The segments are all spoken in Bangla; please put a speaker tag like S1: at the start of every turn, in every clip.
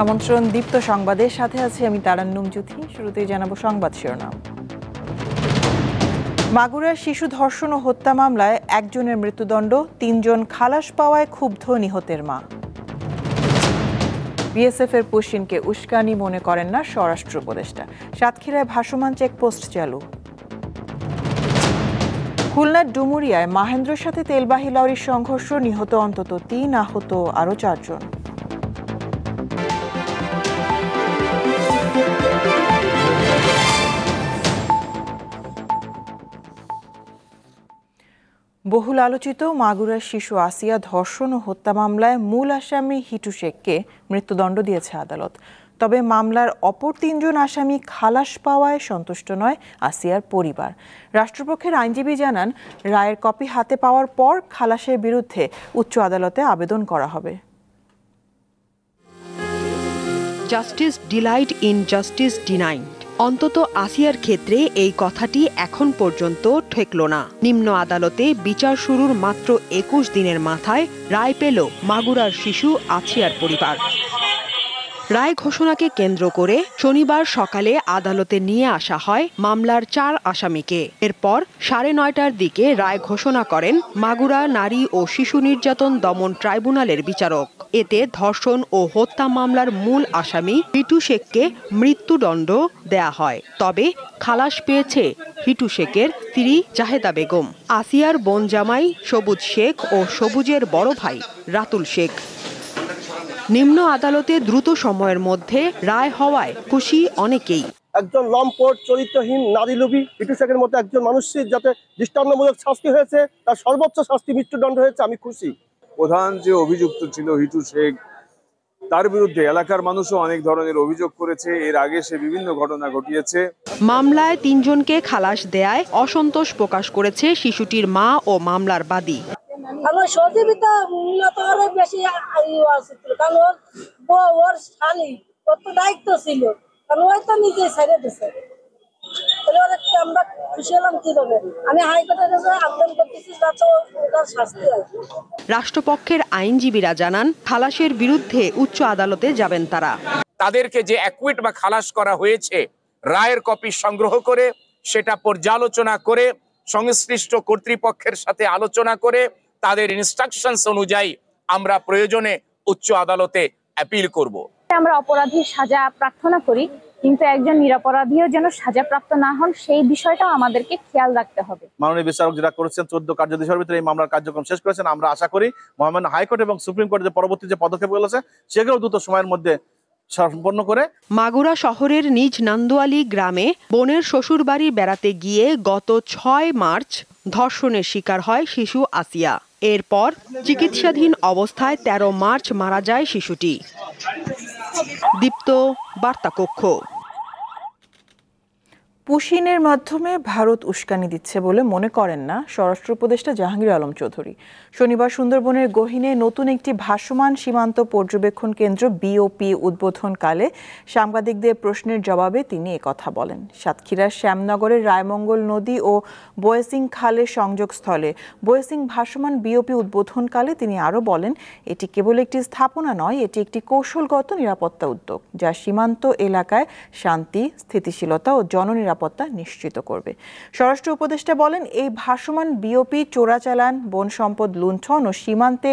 S1: আমন্ত্রণ দীপ্ত সংবাদের সাথে আছি আমি তারান্নুম জ্যোতি। শুরুতেই জানাবো সংবাদ শিরোনাম। মাগুরার শিশু ধর্ষণ ও হত্যা মামলায় একজনের মৃত্যুদণ্ড, ৩ জন খালাস পাওয়ায় ক্ষুব্ধ নিহতের মা। বিএসএফের পুশিনকে উস্কানি মনে করেন না স্বরাষ্ট্র উপদেষ্টা। সাতক্ষীরায় ভাসমান চেকপোস্ট চালু। খুলনার ডুমুরিয়ায় মাহেন্দ্রের সাথে তেলবাহী লরির সংঘর্ষ, নিহত অন্তত ৩, আহত আরও ৪ জন। বহুল আলোচিত মাগুরার শিশু আসিয়া ধর্ষণ ও হত্যা মামলায় মূল আসামি হিটু শেখকে মৃত্যুদণ্ড দিয়েছে আদালত। তবে মামলার অপর ৩ জন আসামি খালাস পাওয়ায় সন্তুষ্ট নয় আসিয়ার পরিবার। রাষ্ট্রপক্ষের আইনজীবী জানান, রায়ের কপি হাতে পাওয়ার পর খালাসের বিরুদ্ধে উচ্চ আদালতে আবেদন করা হবে।
S2: Justice Deloitte in justice denied. অন্তত আসিয়ার ক্ষেত্রে এই কথাটি এখন পর্যন্ত ঠেকল না। নিম্ন আদালতে বিচার শুরুর মাত্র ২১ দিনের মাথায় রায় পেল মাগুরার শিশু আসিয়ার পরিবার। রায় ঘোষণাকে কেন্দ্র করে শনিবার সকালে আদালতে নিয়ে আসা হয় মামলার ৪ আসামিকে। এরপর ৯:৩০টার দিকে রায় ঘোষণা করেন মাগুরা নারী ও শিশু নির্যাতন দমন ট্রাইব্যুনালের বিচারক। এতে ধর্ষণ ও হত্যা মামলার মূল আসামি হিটু শেখকে মৃত্যুদণ্ড দেয়া হয়। তবে খালাস পেয়েছে হিটু শেখের স্ত্রী জাহেদা বেগম, আসিয়ার বোন জামাই সবুজ শেখ ও সবুজের বড় ভাই রাতুল শেখ। নিম্ন আদালতে দ্রুত সময়ের মধ্যে রায় হওয়ায় খুশি অনেকেই।
S3: একজন লম্পট চরিত্রহীন নারীলোভী হিটু শেখের মতো একজন মানুষের যাতে দৃষ্টান্তমূলক শাস্তি হয়েছে, তার সর্বোচ্চ শাস্তি মৃত্যুদণ্ড হয়েছে, আমি খুশি।
S4: প্রধান যে অভিযুক্ত ছিল হিটু শেখ, তার বিরুদ্ধে এলাকার মানুষও অনেক ধরনের অভিযোগ করেছে। এর আগে সে বিভিন্ন ঘটনা ঘটিয়েছে।
S2: মামলায় ৩ জনকে খালাস দেয়ায় অসন্তোষ প্রকাশ করেছে শিশুটির মা ও মামলার বাদী।
S5: আমার সহযোগিতা বেশি কারণ ওর স্বামী ওর তো দায়িত্ব ছিল, কারণ ওই তো নিজে ছেড়ে দিছে। আমরা খুশি হলাম কিভাবে, আমি হাইকোর্টের কাছে আবেদন করতেছি যাতে ওর শাস্তি হয়।
S2: রাষ্ট্রপক্ষের আইনজীবীরা জানান, খালাসের বিরুদ্ধে উচ্চ আদালতে যাবেন তারা।
S6: তাদেরকে যে অ্যাকুইট বা খালাস করা হয়েছে, রায়ের কপি সংগ্রহ করে সেটা পর্যালোচনা করে সংশ্লিষ্ট কর্তৃপক্ষের সাথে আলোচনা করে তাদের ইনস্ট্রাকশনস অনুযায়ী আমরা প্রয়োজনে উচ্চ আদালতে অ্যাপিল করব।
S7: আমরা অপরাধীর সাজা প্রার্থনা করি, কিন্তু একজন নিরপরাধীও যেন সাজাপ্রাপ্ত না হন সেই বিষয়টাও আমাদেরকে খেয়াল রাখতে হবে।
S8: মাননীয় বিচারক যেটা করেছেন ১৪ কার্যদিবসের ভিতরে এই মামলার কার্যক্রম শেষ করেছেন। আমরা আশা করি মহামান্য হাইকোর্ট এবং সুপ্রিম কোর্টের যে পরবর্তী যে পদক্ষেপগুলো আছে সেগুলো দ্রুত সময়ের মধ্যে সম্পন্ন করে।
S2: মাগুরা শহরের নিজ নান্দুয়ালি গ্রামে বোনের শ্বশুরবাড়ি বেড়াতে গিয়ে গত ৬ মার্চ ধর্ষণের শিকার হয় শিশু আসিয়া। এরপর চিকিৎসাধীন অবস্থায় ১৩ মার্চ মারা যায় শিশুটি। দীপ্ত বার্তা কক্ষ।
S1: পুশিনের মাধ্যমে ভারত উস্কানি দিচ্ছে বলে মনে করেন না স্বরাষ্ট্র উপদেষ্টা জাহাঙ্গীর আলম চৌধুরী। শনিবার সুন্দরবনের গহীনে নতুন একটি ভাসমান সীমান্ত পর্যবেক্ষণ কেন্দ্র বিওপি উদ্বোধনকালে সাংবাদিকদের প্রশ্নের জবাবে তিনি একথা বলেন। সাতক্ষীরার শ্যামনগরের রায়মঙ্গল নদী ও বয়েসিং খালের সংযোগস্থলে বয়েসিং ভাসমান বিওপি উদ্বোধনকালে তিনি আরও বলেন, এটি কেবল একটি স্থাপনা নয়, এটি একটি কৌশলগত নিরাপত্তা উদ্যোগ যা সীমান্ত এলাকায় শান্তি, স্থিতিশীলতা ও জননিরাপত্তা নিশ্চিত করবে। স্বরাষ্ট্র উপদেষ্টা বলেন, এই ভাসমান বিওপি চোরাচালান, বন সম্পদ লুণ্ঠন ও সীমান্তে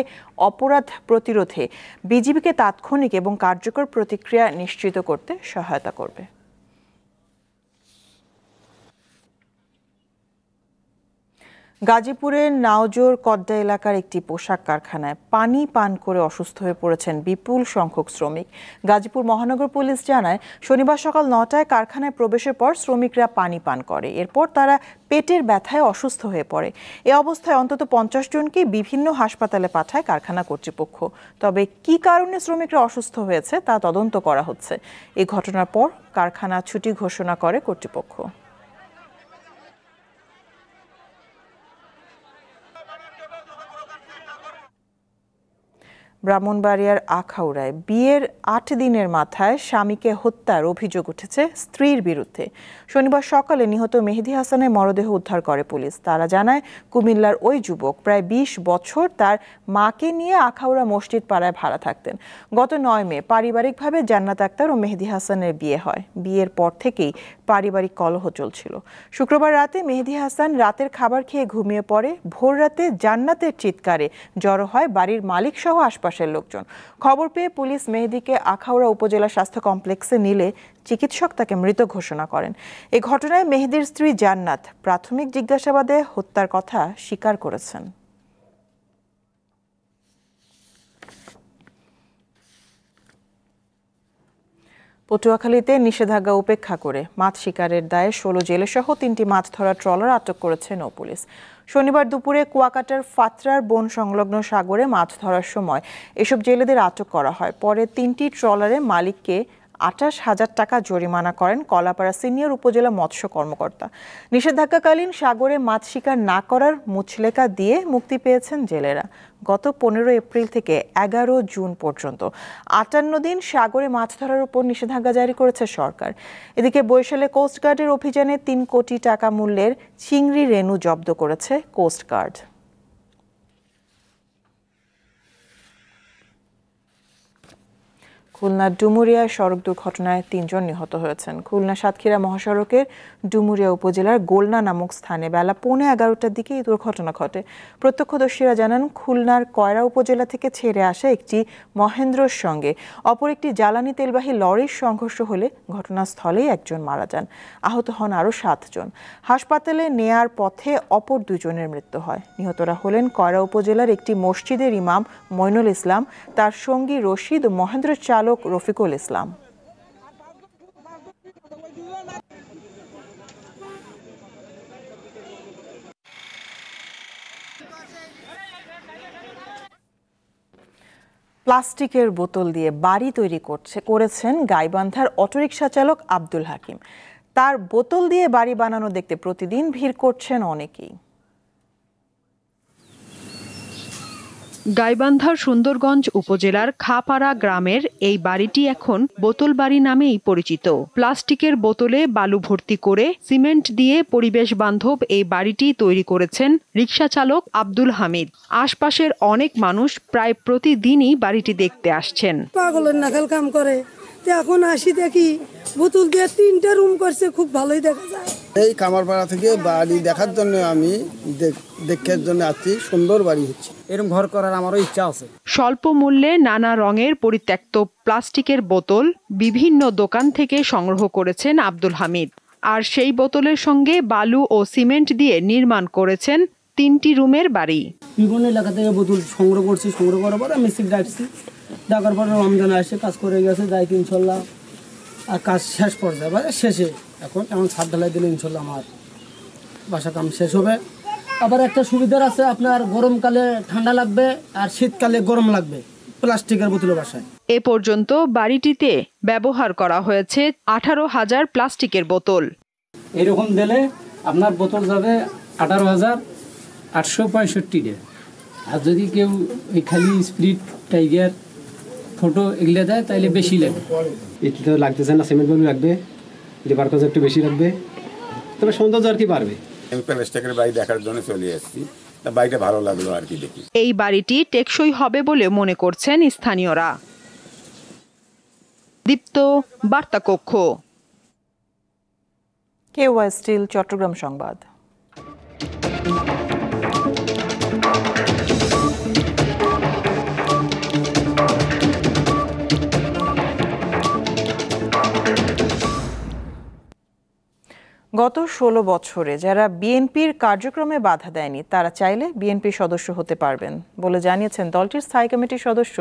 S1: অপরাধ প্রতিরোধে বিজিবিকে তাৎক্ষণিক এবং কার্যকর প্রতিক্রিয়া নিশ্চিত করতে সহায়তা করবে। গাজীপুরের নাওজোর কড্ডা এলাকার একটি পোশাক কারখানায় পানি পান করে অসুস্থ হয়ে পড়েছেন বিপুল সংখ্যক শ্রমিক। গাজীপুর মহানগর পুলিশ জানায়, শনিবার সকাল ৯টায় কারখানায় প্রবেশের পর শ্রমিকরা পানি পান করে। এরপর তারা পেটের ব্যথায় অসুস্থ হয়ে পড়ে। এ অবস্থায় অন্তত ৫০ জনকে বিভিন্ন হাসপাতালে পাঠায় কারখানা কর্তৃপক্ষ। তবে কী কারণে শ্রমিকরা অসুস্থ হয়েছে তা তদন্ত করা হচ্ছে। এই ঘটনার পর কারখানা ছুটি ঘোষণা করে কর্তৃপক্ষ। ব্রাহ্মণবাড়িয়ার আখাউড়ায় বিয়ের ৮ দিনের মাথায় স্বামীকে হত্যার অভিযোগ উঠেছে স্ত্রীর বিরুদ্ধে। শনিবার সকালে নিহত মেহেদী হাসানের মরদেহ উদ্ধার করে পুলিশ। তারা জানায়, কুমিল্লার ওই যুবক প্রায় ২০ বছর তার মাকে নিয়ে আখাউড়া মসজিদ পাড়ায় ভাড়া থাকতেন। গত ৯ মে পারিবারিকভাবে জান্নাত আক্তার ও মেহেদী হাসানের বিয়ে হয়। বিয়ের পর থেকেই পারিবারিক কলহ চলছিল। শুক্রবার রাতে মেহেদী হাসান রাতের খাবার খেয়ে ঘুমিয়ে পড়ে। ভোর রাতে জান্নাতের চিৎকারে জড়ো হয় বাড়ির মালিক সহ আশপাশের লোকজন। খবর পেয়ে পুলিশ মেহেদীকে আখাউড়া উপজেলা স্বাস্থ্য কমপ্লেক্সে নিলে চিকিৎসক তাকে মৃত ঘোষণা করেন। এই ঘটনায় মেহেদীর স্ত্রী জান্নাত প্রাথমিক জিজ্ঞাসাবাদে হত্যার কথা স্বীকার করেছেন। পটুয়াখালীতে নিষেধাজ্ঞা উপেক্ষা করে মাছ শিকারের দায়ে ১৬ জেলেসহ ৩টি মাছ ধরা ট্রলার আটক করেছে নৌপুলিশ। শনিবার দুপুরে কুয়াকাটার ফাতরার বন সংলগ্ন সাগরে মাছ ধরার সময় এসব জেলেদের আটক করা হয়। পরে 3টি ট্রলারের মালিককে ২৮,০০০ টাকা জরিমানা করেন কলাপাড়া সিনিয়র উপজেলা মৎস্য কর্মকর্তা। নিষেধাজ্ঞাকালীন সাগরে মাছ শিকার না করার মুচলেকা দিয়ে মুক্তি পেয়েছেন জেলেরা। গত ১৫ এপ্রিল থেকে ১১ জুন পর্যন্ত ৫৮ দিন সাগরে মাছ ধরার উপর নিষেধাজ্ঞা জারি করেছে সরকার। এদিকে বরিশালে কোস্টগার্ডের অভিযানে ৩ কোটি টাকা মূল্যের চিংড়ি রেণু জব্দ করেছে কোস্টগার্ড। খুলনার ডুমুরিয়ায় সড়ক দুর্ঘটনায় ৩ জন নিহত হয়েছেন। খুলনা সাতক্ষীরা মহাসড়কের ডুমুরিয়া উপজেলার গোলনা নামক স্থানে বেলা 11:15টার দিকে এই দুর্ঘটনা ঘটে। প্রত্যক্ষদর্শীরা জানান, খুলনার কয়রা উপজেলা থেকে ছেড়ে আসা একটি মহেন্দ্রর সঙ্গে অপর একটি জ্বালানি তেলবাহী লরির সংঘর্ষ হলে ঘটনাস্থলেই একজন মারা যান। আহত হন আরও ৭ জন। হাসপাতালে নেয়ার পথে অপর 2 জনের মৃত্যু হয়। নিহতরা হলেন কয়রা উপজেলার একটি মসজিদের ইমাম মইনুল ইসলাম, তার সঙ্গী রশিদ ও মহেন্দ্রের চালক রফিকুল ইসলাম। প্লাস্টিকের বোতল দিয়ে বাড়ি তৈরি করেছেন গাইবান্ধার অটোরিকশা চালক আব্দুল হাকিম। তার বোতল দিয়ে বাড়ি বানানো দেখতে প্রতিদিন ভিড় করছেন অনেকেই।
S2: গাইবান্ধার সুন্দরগঞ্জ উপজেলার খাপাড়া গ্রামের এই বাড়িটি এখন বোতল বাড়ি নামেই পরিচিত। প্লাস্টিকের বোতলে বালু ভর্তি করে সিমেন্ট দিয়ে পরিবেশ বান্ধব এই বাড়িটি তৈরি করেছেন রিকশা চালক আব্দুল হামিদ। আশপাশের অনেক মানুষ প্রায় প্রতিদিনই বাড়িটি দেখতে আসছেন।
S9: পাগলের নাগাল কাম করে, এখন আসি দেখি বোতল দিয়ে 3টা রুম করছে, খুব ভালোই দেখা যায়।
S10: এই কামারপাড়া থেকে বাড়ি দেখার জন্য আমি দেখার জন্য আসছি। সুন্দর বাড়ি হচ্ছে, এরকম ঘর করার আমারও ইচ্ছা আছে।
S2: স্বল্প মূল্যে নানা রঙের পরিত্যক্ত প্লাস্টিকের বোতল বিভিন্ন দোকান থেকে সংগ্রহ করেছেন আব্দুল হামিদ। আর সেই বোতলের সঙ্গে বালু ও সিমেন্ট দিয়ে নির্মাণ করেছেন 3টি রুমের বাড়ি।
S9: বিভিন্ন এলাকা থেকে বোতল সংগ্রহ করছি, সংগ্রহ করার পর আমি ডাকছি, ডাকার পর রমজান আসে কাজ করে গেছে, যাই কি ইনশাল্লাহ আর কাজ শেষ পর্যায়ে বা শেষে এখন ছাদ ঢালাই দিলে ইনশাল্লাহ আমার বাসা কাম শেষ হবে। আবার একটা সুবিধার আছে, আপনার গরমকালে ঠান্ডা লাগবে আর শীতকালে গরম লাগবে প্লাস্টিকের বোতলের বাসায়।
S2: এ পর্যন্ত বাড়িটিতে ব্যবহার করা হয়েছে 18,000 প্লাস্টিকের বোতল।
S11: এরকম দিলে আপনার বোতল যাবে 18,865 আর যদি কেউ ওই খালি স্প্রিট টাইগার ফটো এগুলো দেয় তাহলে বেশি লাগবে।
S12: এটি তো লাগতেছে না, সিমেন্ট বালু লাগবে, লেবার খরচ একটু বেশি লাগবে, তবে সৌন্দর্য আর কি বাড়বে।
S13: আমি প্লাস্টিকের বাড়ি দেখার জন্য চলে আসছি, তা বাড়িটা ভালো লাগলো আর কি দেখি।
S2: এই বাড়িটি টেকসই হবে বলে মনে করছেন স্থানীয়রা। দীপ্ত, বার্তা কক্ষ।
S1: কেওয়াই স্টিল, চট্টগ্রাম সংবাদ। গত 16 বছরে যারা বিএনপির কার্যক্রমে বাধা দেয়নি তারা চাইলে বিএনপির সদস্য হতে পারবেন বলে জানিয়েছেন দলটির স্থায়ী কমিটির সদস্য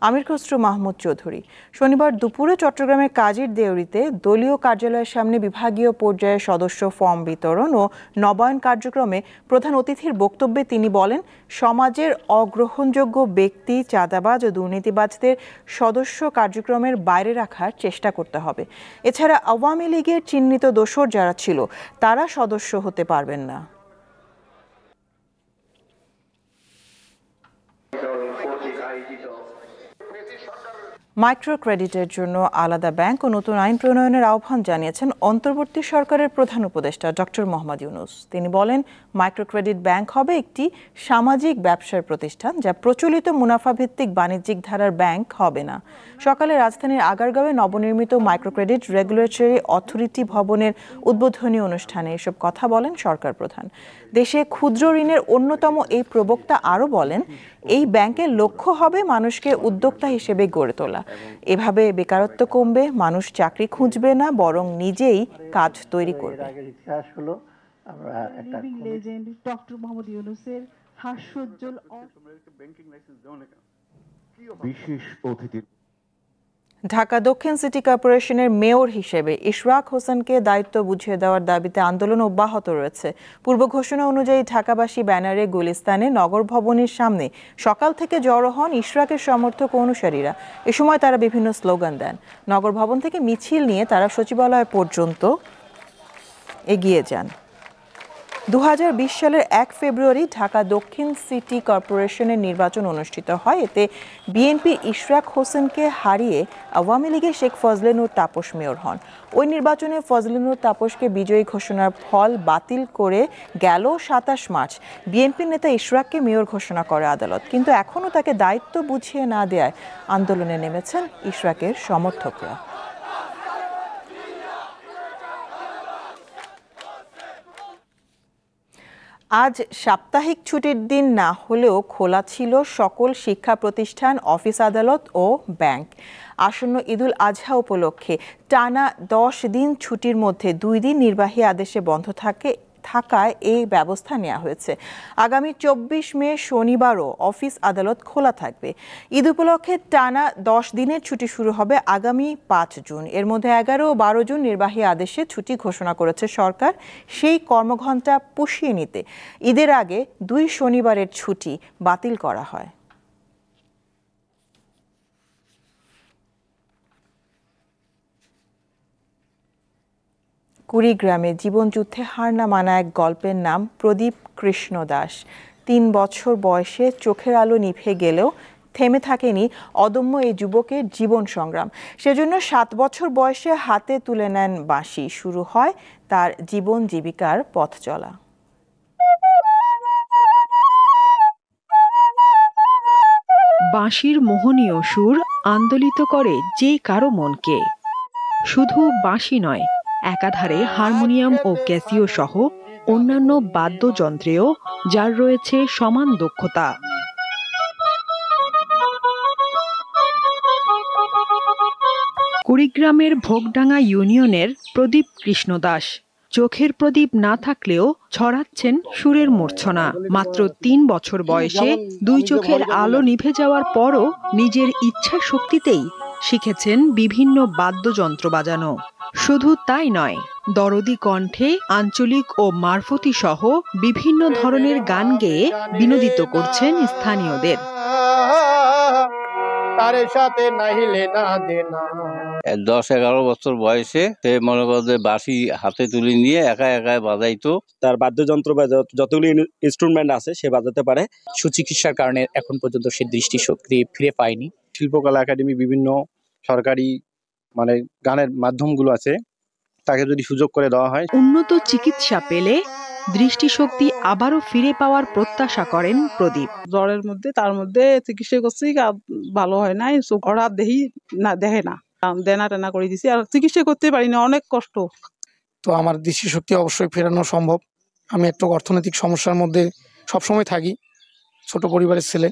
S1: আমির খসরু মাহমুদ চৌধুরী। শনিবার দুপুরে চট্টগ্রামের কাজীর দেউরিতে দলীয় কার্যালয়ের সামনে বিভাগীয় পর্যায়ে সদস্য ফর্ম বিতরণ ও নবায়ন কার্যক্রমে প্রধান অতিথির বক্তব্যে তিনি বলেন, সমাজের অগ্রহণযোগ্য ব্যক্তি, চাঁদাবাজ ও দুর্নীতিবাজদের সদস্য কার্যক্রমের বাইরে রাখার চেষ্টা করতে হবে। এছাড়া আওয়ামী লীগের চিহ্নিত দোসর যারা ছিল তারা সদস্য হতে পারবেন না। মাইক্রো ক্রেডিটের জন্য আলাদা ব্যাংক ও নতুন আইন প্রণয়নের আহ্বান জানিয়েছেন অন্তর্বর্তী সরকারের প্রধান উপদেষ্টা ডক্টর মোহাম্মদ ইউনূস। তিনি বলেন, মাইক্রো ক্রেডিট ব্যাংক হবে একটি সামাজিক ব্যবসার প্রতিষ্ঠান, যা প্রচলিত মুনাফাভিত্তিক বাণিজ্যিক ধারার ব্যাংক হবে না। সকালে রাজধানীর আগারগাঁওয়ে নবনির্মিত মাইক্রো ক্রেডিট রেগুলেটরি অথরিটি ভবনের উদ্বোধনী অনুষ্ঠানে এসব কথা বলেন সরকার প্রধান। দেশে ক্ষুদ্র ঋণের অন্যতম এই প্রবক্তা আরও বলেন, এই ব্যাংকের লক্ষ্য হবে মানুষকে উদ্যোক্তা হিসেবে গড়ে তোলা। এভাবে বেকারত্ব কমবে, মানুষ চাকরি খুঁজবে না, বরং নিজেই কাজ তৈরি করবে।
S14: ডক্টর মোহাম্মদ ইউনূসের হাস্যোজ্জ্বল বিশেষ অতিথি।
S1: ঢাকা দক্ষিণ সিটি কর্পোরেশনের মেয়র হিসেবে ইশরাক হোসেনকে দায়িত্ব বুঝিয়ে দেওয়ার দাবিতে আন্দোলন অব্যাহত রয়েছে। পূর্ব ঘোষণা অনুযায়ী ঢাকাবাসী ব্যানারে গুলিস্তানে নগর ভবনের সামনে সকাল থেকে জড়ো হন ইশরাকের সমর্থক অনুসারীরা। এ সময় তারা বিভিন্ন স্লোগান দেন। নগর ভবন থেকে মিছিল নিয়ে তারা সচিবালয় পর্যন্ত এগিয়ে যান। 2020 সালের 1 ফেব্রুয়ারি ঢাকা দক্ষিণ সিটি কর্পোরেশনের নির্বাচন অনুষ্ঠিত হয়। এতে বিএনপির ইশরাক হোসেনকে হারিয়ে আওয়ামী লীগের শেখ ফজলে নূর তাপস মেয়র হন। ওই নির্বাচনে ফজলে নূর তাপসকে বিজয়ী ঘোষণার ফল বাতিল করে গেল 27 মার্চ বিএনপির নেতা ইশরাককে মেয়র ঘোষণা করে আদালত। কিন্তু এখনও তাকে দায়িত্ব বুঝিয়ে না দেওয়ায় আন্দোলনে নেমেছেন ইশরাকের সমর্থকরা। আজ সাপ্তাহিক ছুটির দিন না হলেও খোলা ছিল সকল শিক্ষা প্রতিষ্ঠান, অফিস আদালত ও ব্যাংক। আসন্ন ঈদুল আজহা উপলক্ষে টানা 10 দিন ছুটির মধ্যে 2 দিন নির্বাহী আদেশে বন্ধ থাকায় এই ব্যবস্থা নেওয়া হয়েছে। আগামী 24 মে শনিবারও অফিস আদালত খোলা থাকবে। ঈদ উপলক্ষে টানা 10 দিনের ছুটি শুরু হবে আগামী 5 জুন। এর মধ্যে 11 ও 12 জুন নির্বাহী আদেশে ছুটি ঘোষণা করেছে সরকার। সেই কর্মঘণ্টা পুষিয়ে নিতে ঈদের আগে 2 শনিবারের ছুটি বাতিল করা হয়। কুড়িগ্রামে জীবনযুদ্ধে হার না মানা এক গল্পের নাম প্রদীপ কৃষ্ণ দাস। 3 বছর বয়সে চোখের আলো নিভে গেলেও থেমে থাকেনি অদম্য এই যুবকের জীবন সংগ্রাম। সেজন্য 7 বছর বয়সে হাতে তুলে নেন বাঁশি। শুরু হয় তার জীবন জীবিকার পথ চলা।
S2: বাঁশির মোহনীয় সুর আন্দোলিত করে যে কারো মনকে। শুধু বাঁশি নয়, একাধারে হারমোনিয়াম ও ক্যাসিও সহ অন্যান্য বাদ্যযন্ত্রেও যার রয়েছে সমান দক্ষতা। কুড়িগ্রামের ভোগডাঙ্গা ইউনিয়নের প্রদীপ কৃষ্ণ দাস চোখের প্রদীপ না থাকলেও ছড়াচ্ছেন সুরের মূর্ছনা। মাত্র 3 বছর বয়সে 2 চোখের আলো নিভে যাওয়ার পরও নিজের ইচ্ছা শক্তিতেই শিখেছেন বিভিন্ন বাদ্যযন্ত্র বাজানো। শুধু তাই নয়, দরদি কণ্ঠে আঞ্চলিক ও মারফতি সহ বিভিন্ন ধরনের গান গেয়ে বিনোদিত করছেন স্থানীয়দের।
S15: 10-11 বছর বয়সে সে মনে করো যে বাঁশি হাতে তুলে নিয়ে একা একা বাজাইতো।
S16: তার বাদ্যযন্ত্র বা যতগুলি ইনস্ট্রুমেন্ট আছে সে বাজাতে পারে।
S17: সুচিকিৎসার কারণে এখন পর্যন্ত সে দৃষ্টিশক্তি ফিরে পায়নি।
S16: শিল্পকলা একাডেমি, বিভিন্ন সরকারি গানের মাধ্যমগুলো আছে, তাকে যদি সুযোগ করে দেওয়া হয়,
S2: উন্নত চিকিৎসা পেলে দৃষ্টিশক্তি আবারও ফিরে পাওয়ার প্রত্যাশা করেন প্রদীপ।
S18: জ্বরের মধ্যে তার মধ্যে চিকিৎসা করছি, ভালো হয় নাই, ওরা দেখে না, দেনা টেনা করে দিছি, আর চিকিৎসা করতে পারি না, অনেক কষ্ট।
S19: তো আমার দৃষ্টিশক্তি অবশ্যই ফেরানো সম্ভব। আমি একটু অর্থনৈতিক সমস্যার মধ্যে সবসময় থাকি, ছোট পরিবারের ছেলে,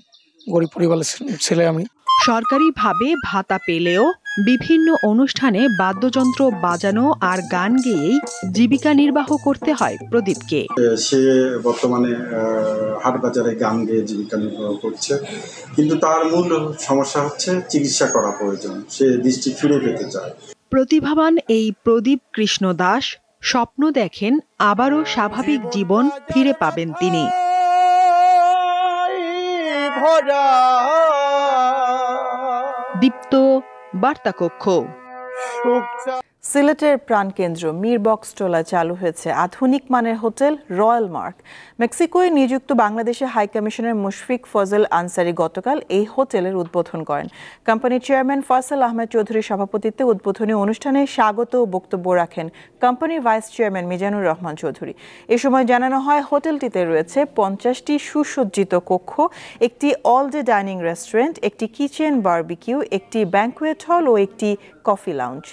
S19: গরিব পরিবারের ছেলে আমি।
S2: সরকারিভাবে ভাতা পেলেও বিভিন্ন অনুষ্ঠানে বাদ্যযন্ত্র বাজানো আর গান গেয়েই জীবিকা নির্বাহ করতে হয় প্রদীপকে।
S20: সে বর্তমানে হাট বাজারে গান গেয়ে জীবিকা নির্বাহ করছে, কিন্তু তার মূল সমস্যা হচ্ছে চিকিৎসা করা প্রয়োজন। সে দৃষ্টি ফিরে পেতে চায়।
S2: প্রতিভাবান এই প্রদীপ কৃষ্ণ দাস স্বপ্ন দেখেন আবারও স্বাভাবিক জীবন ফিরে পাবেন তিনি। দীপ্ত বার্তা কক্ষ।
S1: সিলেটের প্রাণকেন্দ্র মিরবক্সটোলায় চালু হয়েছে আধুনিক মানের হোটেল রয়্যাল মার্ক। মেক্সিকোয় নিযুক্ত বাংলাদেশের হাই কমিশনার মুশফিক ফজল আনসারি গতকাল এই হোটেলের উদ্বোধন করেন। কোম্পানির চেয়ারম্যান ফয়সাল আহমেদ চৌধুরীর সভাপতিত্বে উদ্বোধনী অনুষ্ঠানে স্বাগত বক্তব্য রাখেন কোম্পানির ভাইস চেয়ারম্যান মিজানুর রহমান চৌধুরী। এ সময় জানানো হয় হোটেলটিতে রয়েছে 50টি সুসজ্জিত কক্ষ, একটি অল ডে ডাইনিং রেস্টুরেন্ট, একটি কিচেন বারবিকিউ, একটি ব্যাংকুয়েট হল ও একটি coffee lounge.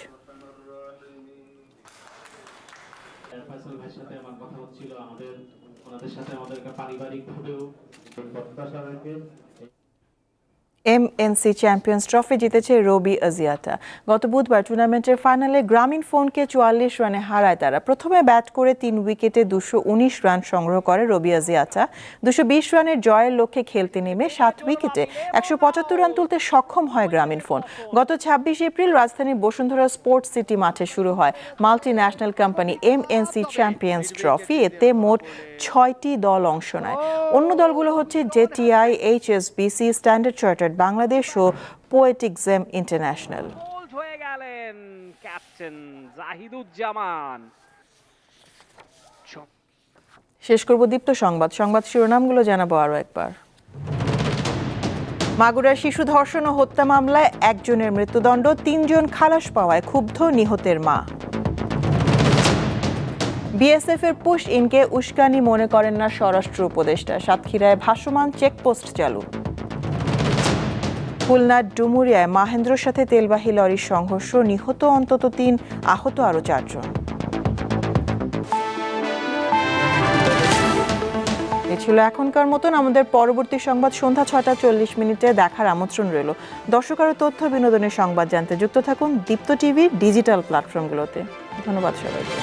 S1: MNC champions trophy জিতেছে রবি আজিয়াটা। গত বুধবার টুর্নামেন্টের ফাইনালে গ্রামীণ ফোনকে 44 রানে হারায় তারা। প্রথমে ব্যাট করে 3 উইকেটে 219 রান সংগ্রহ করে রবি আজিয়াটা। 220 রানের জয়ের লক্ষ্যে খেলতে নেমে 7 উইকেটে 175 রান তুলতে সক্ষম হয় গ্রামীণ ফোন। গত 26 এপ্রিল রাজধানীর বসুন্ধরা স্পোর্টস সিটি মাঠে শুরু হয় multi national company MNC champions trophy. এতে মোট 6টি দল অংশ নেয়। অন্য দলগুলো হচ্ছে জেটিআই, এইচএসবিসি, স্ট্যান্ডার্ড চার্টার্ড বাংলাদেশ ও পোয়েটিক জেম ইন্টারন্যাশনাল।
S21: হয়ে গেলেন ক্যাপ্টেন জাহিদুজ্জামান।
S1: শেষ করব দীপ্ত সংবাদ শিরোনামগুলো জানাবো আরো একবার। মাগুরার শিশু ধর্ষণ ও হত্যা মামলায় একজনের মৃত্যুদণ্ড, 3 জন খালাস পাওয়ায় ক্ষুব্ধ নিহতের মা। বিএসএফ এর পুশ ইনকে উস্কানি মনে করেন না স্বরাষ্ট্র উপদেষ্টা। সাতক্ষীরায় ভাসমান চেকপোস্ট চালু। খুলনার ডুমুরিয়ায় মাহেন্দ্রর সাথে তেলবাহী লরির সংঘর্ষ, নিহত অন্তত 3, আহত আরো 4 জন। এ ছিল এখনকার মতন। আমাদের পরবর্তী সংবাদ সন্ধ্যা 6:40 দেখার আমন্ত্রণ রইল। দর্শক আরো তথ্য বিনোদনের সংবাদ জানতে যুক্ত থাকুন দীপ্ত টিভির ডিজিটাল প্ল্যাটফর্মগুলোতে। ধন্যবাদ সবাইকে।